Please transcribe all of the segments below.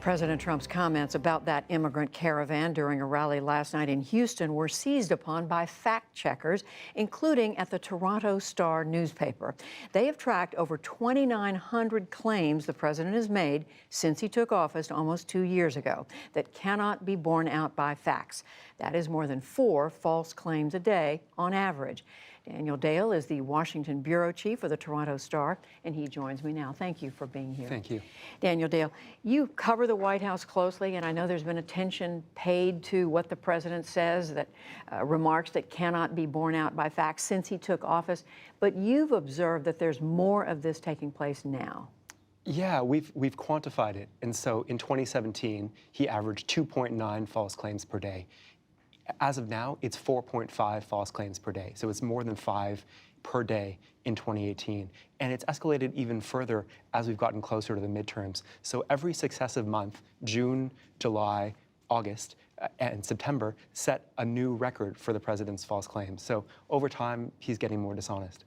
President Trump's comments about that immigrant caravan during a rally last night in Houston were seized upon by fact checkers, including at the Toronto Star newspaper. They have tracked over 2,900 claims the president has made since he took office almost 2 years ago that cannot be borne out by facts. That is more than 4 false claims a day on average. Daniel Dale is the Washington bureau chief of the Toronto Star, and he joins me now. Thank you for being here. Thank you. Daniel Dale, you cover the White House closely, and I know there's been attention paid to what the president says, that remarks that cannot be borne out by facts since he took office. But you've observed that there's more of this taking place now. Yeah, we've quantified it. And so in 2017, he averaged 2.9 false claims per day. As of now, it's 4.5 false claims per day. So it's more than 5 per day in 2018. And it's escalated even further as we've gotten closer to the midterms. So every successive month, June, July, August, and September, set a new record for the president's false claims. So over time, he's getting more dishonest.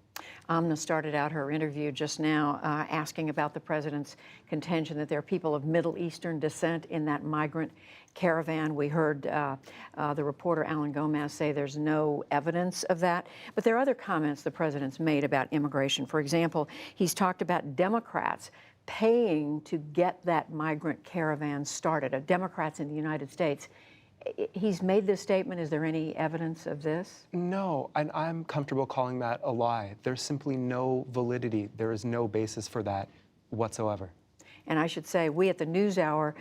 Amna started out her interview just now asking about the president's contention that there are people of Middle Eastern descent in that migrant caravan. We heard the reporter Alan Gomez say there's no evidence of that. But there are other comments the president's made about immigration. For example, he's talked about Democrats paying to get that migrant caravan started, Democrats in the United States. He's made this statement. Is there any evidence of this? No, and I'm comfortable calling that a lie. There's simply no validity. There is no basis for that whatsoever. And I should say, we at the NewsHour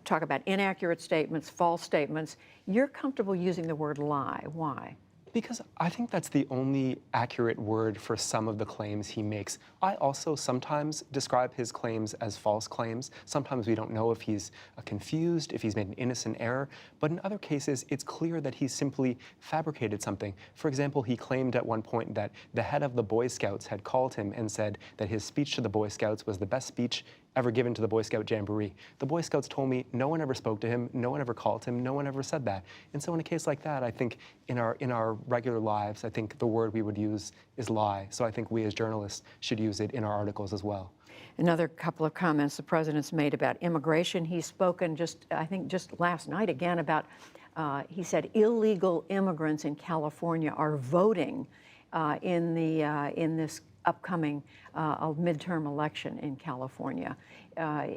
talk about inaccurate statements, false statements. You're comfortable using the word lie. Why? Because I think that's the only accurate word for some of the claims he makes. I also sometimes describe his claims as false claims. Sometimes we don't know if he's confused, if he's made an innocent error. But in other cases, it's clear that he's simply fabricated something. For example, he claimed at one point that the head of the Boy Scouts had called him and said that his speech to the Boy Scouts was the best speech ever given to the Boy Scout Jamboree. The Boy Scouts told me no one ever spoke to him, no one ever called him, no one ever said that. And so in a case like that, I think in our regular lives, I think the word we would use is lie. So I think we as journalists should use it in our articles as well. Another couple of comments the president's made about immigration. He's spoken I think just last night again about, he said illegal immigrants in California are voting in this upcoming midterm election in California.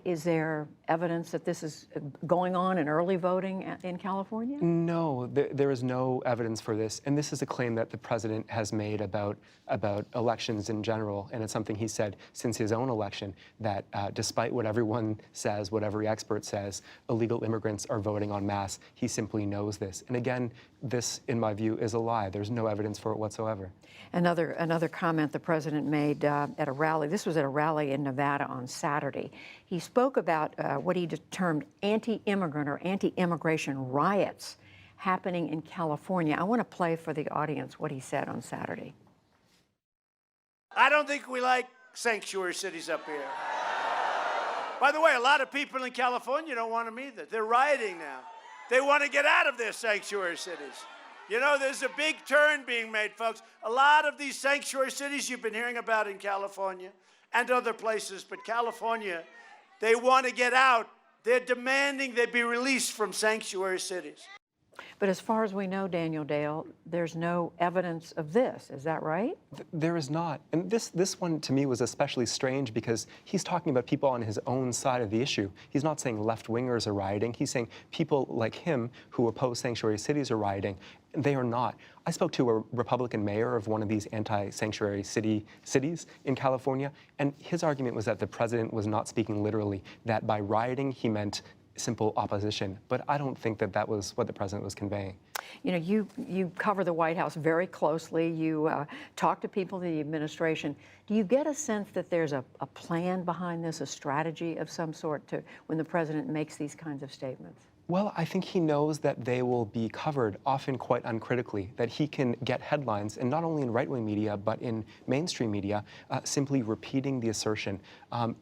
Is there evidence that this is going on in early voting in California? No, there is no evidence for this. And this is a claim that the president has made about elections in general. And it's something he said since his own election, that despite what everyone says, what every expert says, illegal immigrants are voting en masse. He simply knows this. And again, this, in my view, is a lie. There's no evidence for it whatsoever. Another comment the president made at a rally. This was at a rally in Nevada on Saturday. He spoke about what he termed anti-immigrant or anti-immigration riots happening in California. I want to play for the audience what he said on Saturday. I don't think we like sanctuary cities up here. By the way, a lot of people in California don't want them either. They're rioting now. They want to get out of their sanctuary cities. You know, there's a big turn being made, folks. A lot of these sanctuary cities you've been hearing about in California and other places, but California, they want to get out. They're demanding they be released from sanctuary cities. But as far as we know, Daniel Dale, there's no evidence of this. Is that right? There is not. And this one, to me, was especially strange because he's talking about people on his own side of the issue. He's not saying left-wingers are rioting. He's saying people like him who oppose sanctuary cities are rioting. They are not. I spoke to a Republican mayor of one of these anti-sanctuary cities in California, and his argument was that the president was not speaking literally, that by rioting he meant simple opposition. But I don't think that that was what the president was conveying. You know, you cover the White House very closely. You talk to people in the administration. Do you get a sense that there's a plan behind this, a strategy of some sort to when the president makes these kinds of statements? Well, I think he knows that they will be covered, often quite uncritically, that he can get headlines, and not only in right-wing media, but in mainstream media, simply repeating the assertion.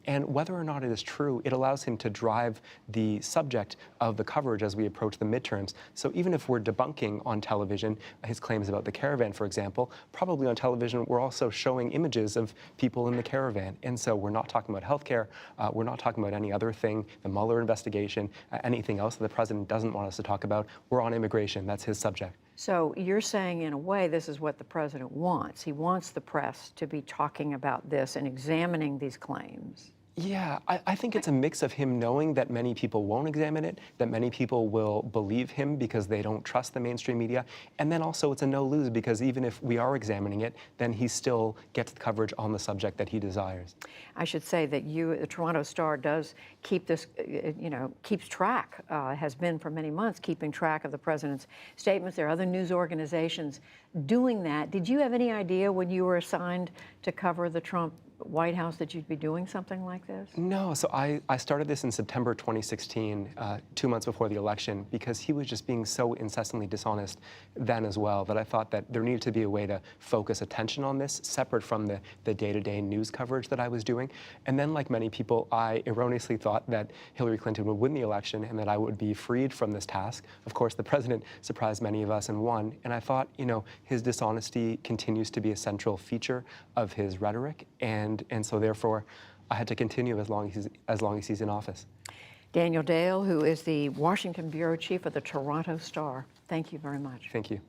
And whether or not it is true, it allows him to drive the subject of the coverage as we approach the midterms. So even if we're debunking on television his claims about the caravan, for example, probably on television we're also showing images of people in the caravan. And so we're not talking about healthcare, we're not talking about any other thing, the Mueller investigation, anything else that the president doesn't want us to talk about. We're on immigration. That's his subject. So you're saying, in a way, this is what the president wants. He wants the press to be talking about this and examining these claims. Yeah, I think it's a mix of him knowing that many people won't examine it, that many people will believe him because they don't trust the mainstream media, and then also it's a no-lose because even if we are examining it, then he still gets the coverage on the subject that he desires. I should say that the Toronto Star does keep this, keeps track, has been for many months, keeping track of the president's statements. There are other news organizations doing that. Did you have any idea when you were assigned to cover the Trump White House that you'd be doing something like this? No, so I started this in September 2016, 2 months before the election, because he was just being so incessantly dishonest then as well that I thought that there needed to be a way to focus attention on this, separate from the day-to-day news coverage that I was doing. And then, like many people, I erroneously thought that Hillary Clinton would win the election and that I would be freed from this task. Of course, the president surprised many of us and won. And I thought, his dishonesty continues to be a central feature of his rhetoric. And so therefore, I had to continue as long as he's in office. Daniel Dale, who is the Washington bureau chief of the Toronto Star, thank you very much. Thank you.